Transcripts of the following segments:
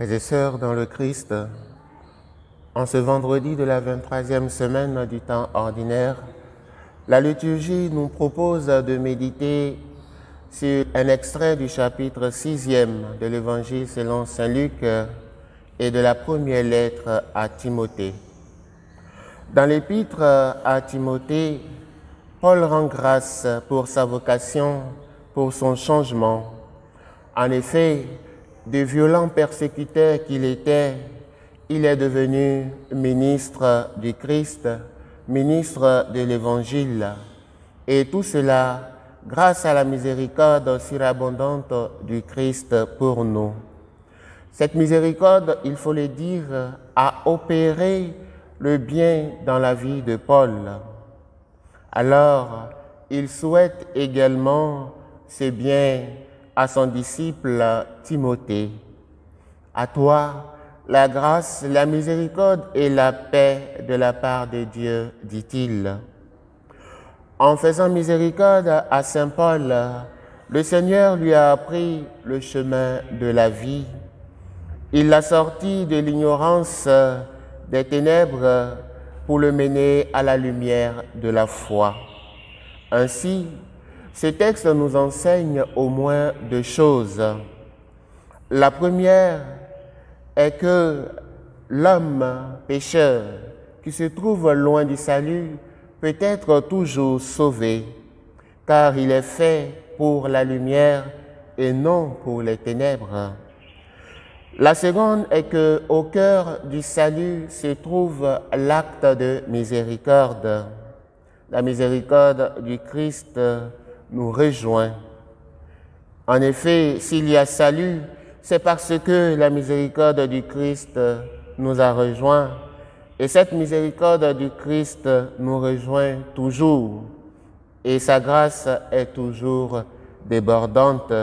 Frères et sœurs dans le Christ, en ce vendredi de la 23e semaine du temps ordinaire, la liturgie nous propose de méditer sur un extrait du chapitre 6e de l'Évangile selon saint Luc et de la première lettre à Timothée. Dans l'épître à Timothée, Paul rend grâce pour sa vocation, pour son changement. En effet, de violent persécuteur qu'il était, il est devenu ministre du Christ, ministre de l'Évangile. Et tout cela grâce à la miséricorde surabondante du Christ pour nous. Cette miséricorde, il faut le dire, a opéré le bien dans la vie de Paul. Alors, il souhaite également ce bien à son disciple Timothée. À toi, la grâce, la miséricorde et la paix de la part de Dieu, dit-il. En faisant miséricorde à saint Paul, le Seigneur lui a appris le chemin de la vie. Il l'a sorti de l'ignorance des ténèbres pour le mener à la lumière de la foi. Ainsi, ce texte nous enseigne au moins deux choses. La première est que l'homme pécheur qui se trouve loin du salut peut être toujours sauvé, car il est fait pour la lumière et non pour les ténèbres. La seconde est qu'au cœur du salut se trouve l'acte de miséricorde. La miséricorde du Christ nous rejoint. En effet, s'il y a salut, c'est parce que la miséricorde du Christ nous a rejoints. Et cette miséricorde du Christ nous rejoint toujours. Et sa grâce est toujours débordante.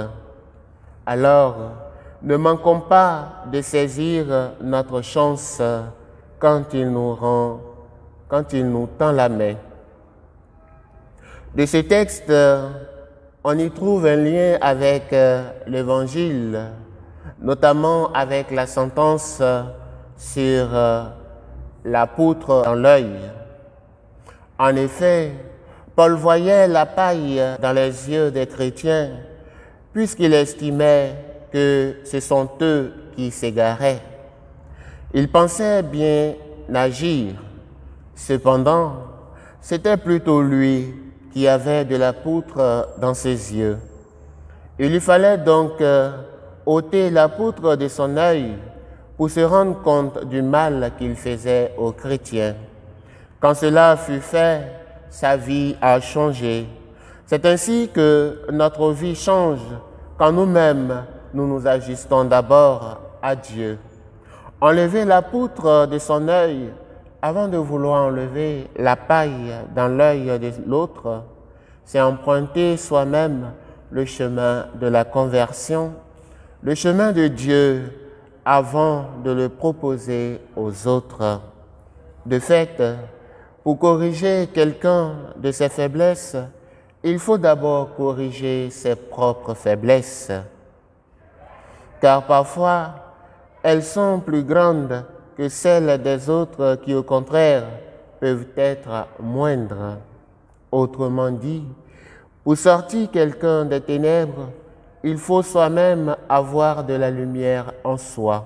Alors, ne manquons pas de saisir notre chance quand il nous tend la main. De ce texte, on y trouve un lien avec l'Évangile, notamment avec la sentence sur la poutre dans l'œil. En effet, Paul voyait la paille dans les yeux des chrétiens, puisqu'il estimait que ce sont eux qui s'égaraient. Il pensait bien agir. Cependant, c'était plutôt lui qui avait de la poutre dans ses yeux. Il lui fallait donc ôter la poutre de son œil pour se rendre compte du mal qu'il faisait aux chrétiens. Quand cela fut fait, sa vie a changé. C'est ainsi que notre vie change quand nous-mêmes nous nous ajustons d'abord à Dieu. Enlever la poutre de son œil avant de vouloir enlever la paille dans l'œil de l'autre, c'est emprunter soi-même le chemin de la conversion, le chemin de Dieu avant de le proposer aux autres. De fait, pour corriger quelqu'un de ses faiblesses, il faut d'abord corriger ses propres faiblesses. Car parfois, elles sont plus grandes que celles des autres qui, au contraire, peuvent être moindres. Autrement dit, pour sortir quelqu'un des ténèbres, il faut soi-même avoir de la lumière en soi.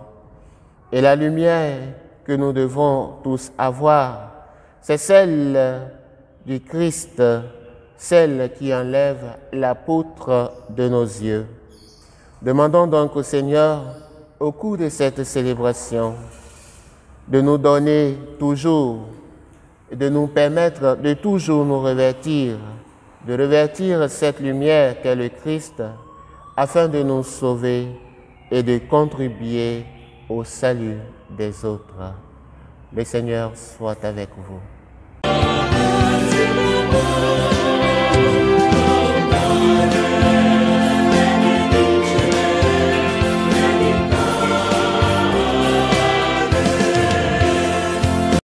Et la lumière que nous devons tous avoir, c'est celle du Christ, celle qui enlève la poutre de nos yeux. Demandons donc au Seigneur, au cours de cette célébration, de nous donner toujours, de nous permettre de toujours nous revêtir, de revêtir cette lumière qu'est le Christ, afin de nous sauver et de contribuer au salut des autres. Le Seigneur soit avec vous.